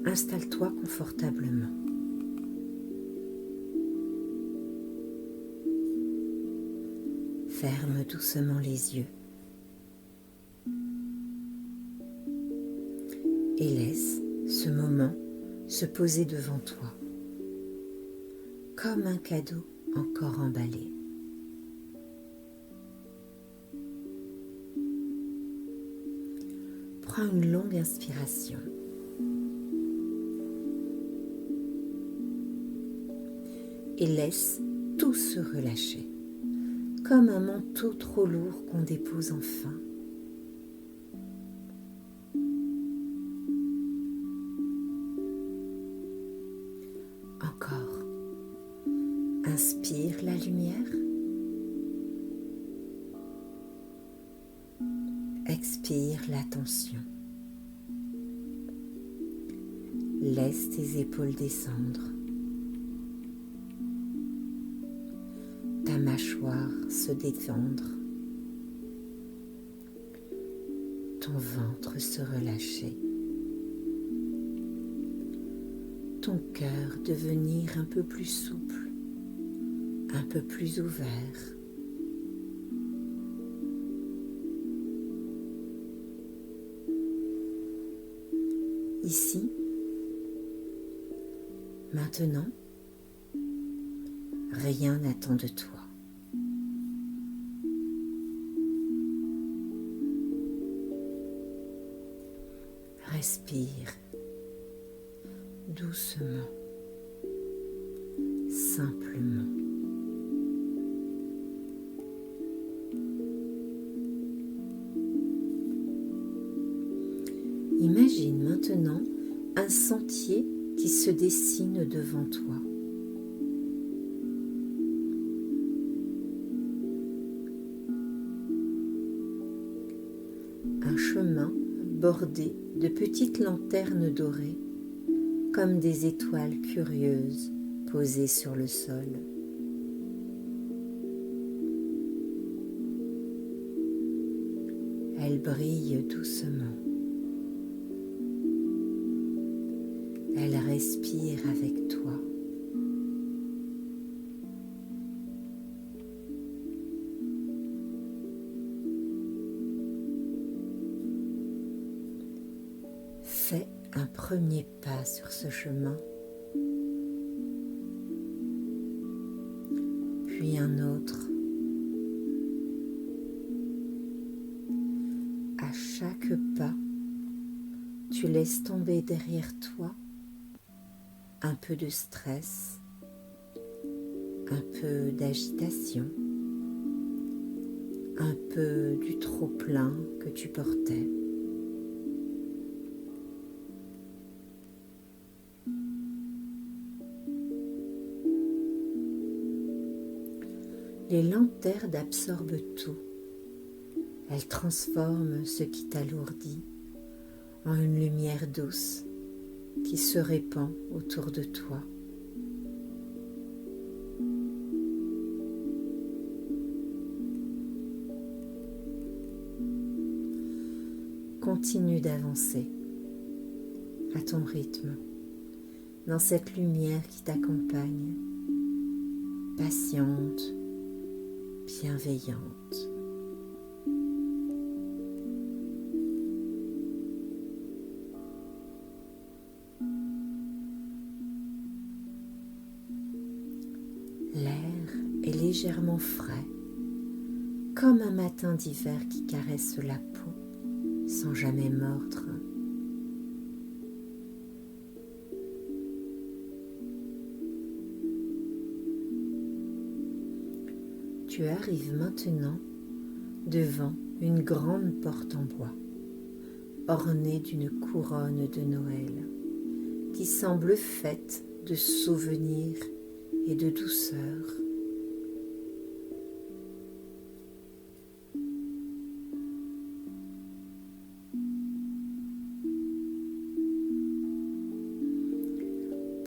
Installe-toi confortablement. Ferme doucement les yeux et laisse ce moment se poser devant toi, comme un cadeau encore emballé. Prends une longue inspiration. Et laisse tout se relâcher, comme un manteau trop lourd qu'on dépose enfin. Encore. Inspire la lumière. Expire la tension. Laisse tes épaules descendre. Ta mâchoire se détendre. Ton ventre se relâcher. Ton cœur devenir un peu plus souple, un peu plus ouvert. Ici, maintenant, rien n'attend de toi. Respire doucement, simplement. Imagine maintenant un sentier qui se dessine devant toi. Un chemin bordé de petites lanternes dorées, comme des étoiles curieuses posées sur le sol. Elles brillent doucement. Elles respirent avec toi. Fais un premier pas sur ce chemin, puis un autre. À chaque pas, tu laisses tomber derrière toi un peu de stress, un peu d'agitation, un peu du trop-plein que tu portais. Les lanternes absorbent tout. Elles transforment ce qui t'alourdit en une lumière douce qui se répand autour de toi. Continue d'avancer à ton rythme, dans cette lumière qui t'accompagne, patiente, bienveillante. L'air est légèrement frais, comme un matin d'hiver qui caresse la peau sans jamais mordre. Tu arrives maintenant devant une grande porte en bois, ornée d'une couronne de Noël, qui semble faite de souvenirs et de douceur.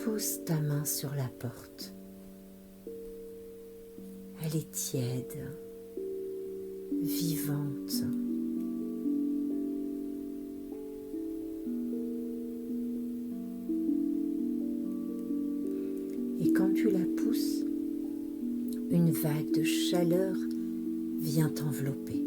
Pose ta main sur la porte. Elle est tiède, vivante. tu la pousses, une vague de chaleur vient t'envelopper.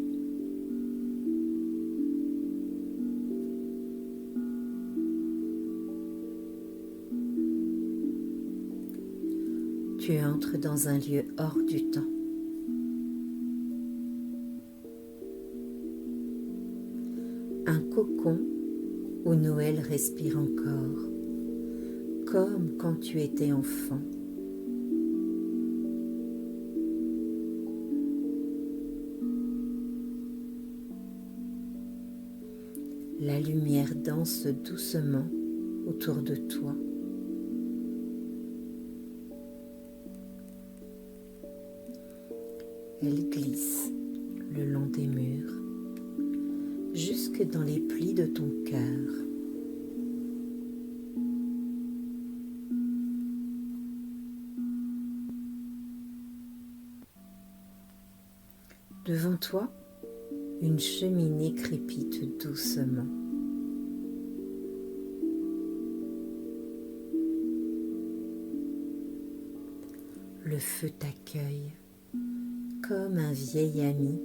Tu entres dans un lieu hors du temps. Un cocon où Noël respire encore, comme quand tu étais enfant. La lumière danse doucement autour de toi. Elle glisse le long des murs, jusque dans les plis de ton cœur. Devant toi, une cheminée crépite doucement. Le feu t'accueille comme un vieil ami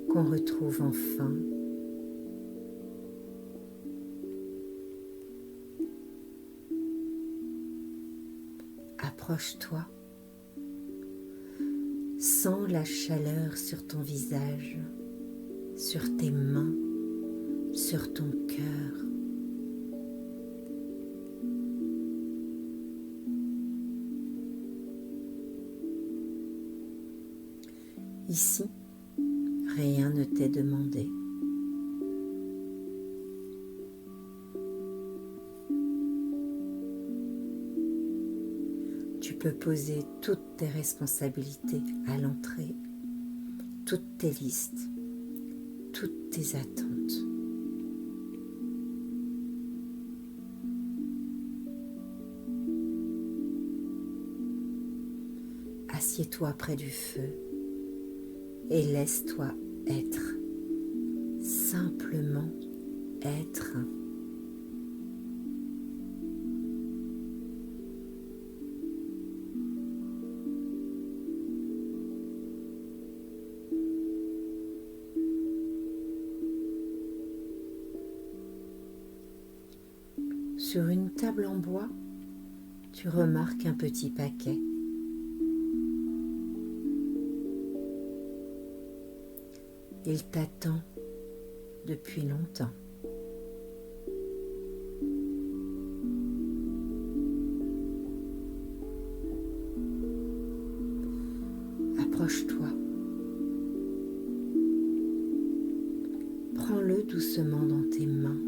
qu'on retrouve enfin. Approche-toi, sens la chaleur sur ton visage, sur tes mains, sur ton cœur. Ici, rien ne t'est demandé. Tu peux poser toutes tes responsabilités à l'entrée, toutes tes listes, toutes tes attentes. Assieds-toi près du feu et laisse-toi être, simplement être. Sur une table en bois, tu remarques un petit paquet. Il t'attend depuis longtemps. Approche-toi. Prends-le doucement dans tes mains.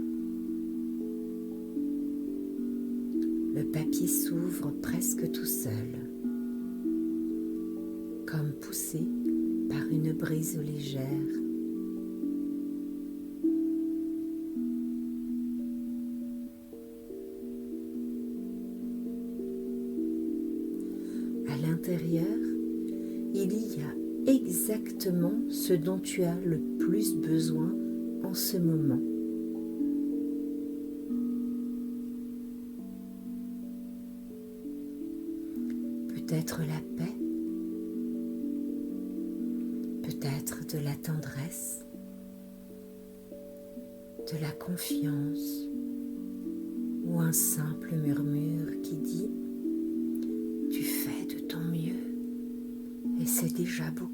Le papier s'ouvre presque tout seul, comme poussé par une brise légère. À l'intérieur, il y a exactement ce dont tu as le plus besoin en ce moment. Peut-être la paix, peut-être de la tendresse, de la confiance ou un simple murmure qui dit « Tu fais de ton mieux et c'est déjà beaucoup ».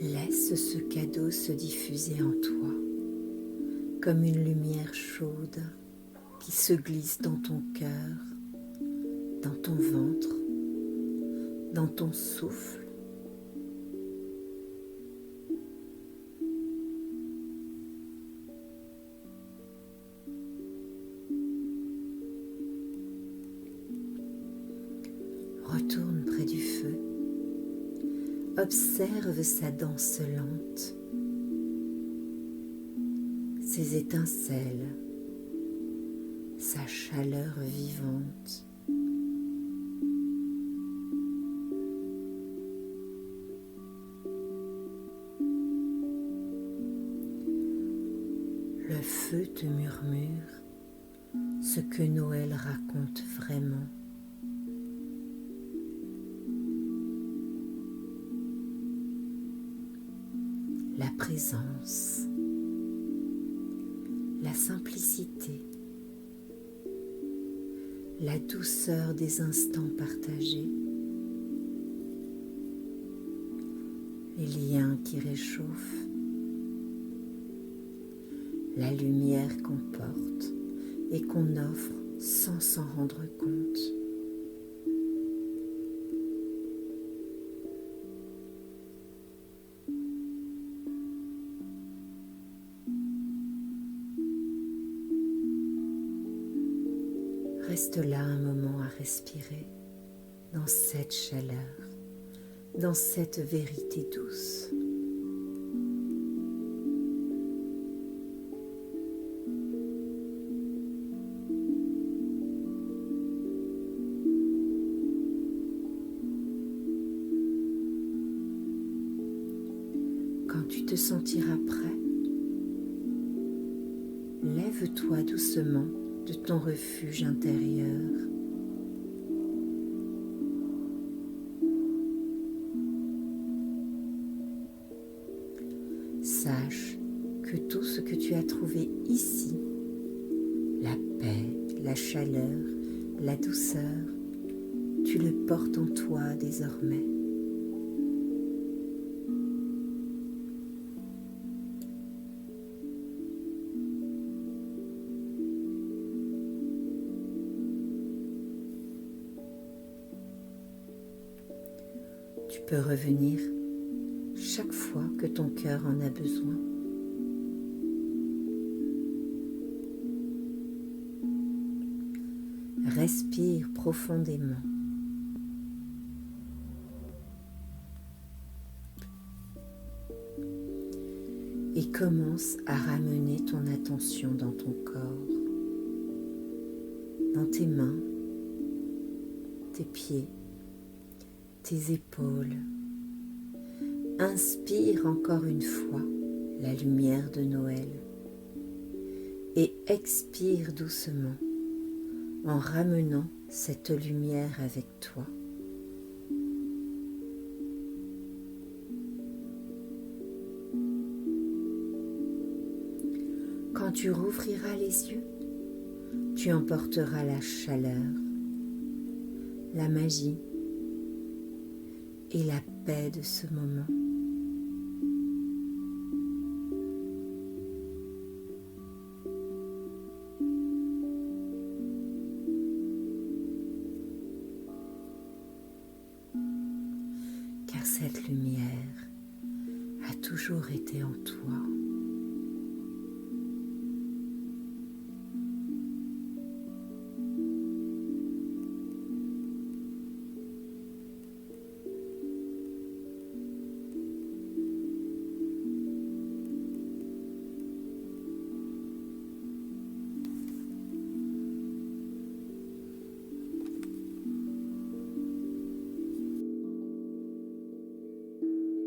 Laisse ce cadeau se diffuser en toi, comme une lumière chaude qui se glisse dans ton cœur, dans ton ventre, dans ton souffle. Retourne près du feu. Observe sa danse lente, ses étincelles, sa chaleur vivante. te murmure ce que Noël raconte vraiment. La présence, la simplicité, la douceur des instants partagés, les liens qui réchauffent, la lumière qu'on porte et qu'on offre sans s'en rendre compte. Reste là un moment à respirer dans cette chaleur, dans cette vérité douce. Quand tu te sentiras prêt, lève-toi doucement de ton refuge intérieur. Sache que tout ce que tu as trouvé ici, la paix, la chaleur, la douceur, tu le portes en toi désormais. Tu peux revenir chaque fois que ton cœur en a besoin. Respire profondément. Et commence à ramener ton attention dans ton corps, dans tes mains, tes pieds, tes épaules. Inspire encore une fois la lumière de Noël et expire doucement en ramenant cette lumière avec toi. Quand tu rouvriras les yeux, tu emporteras la chaleur, la magie et la paix de ce moment. Car cette lumière a toujours été en toi.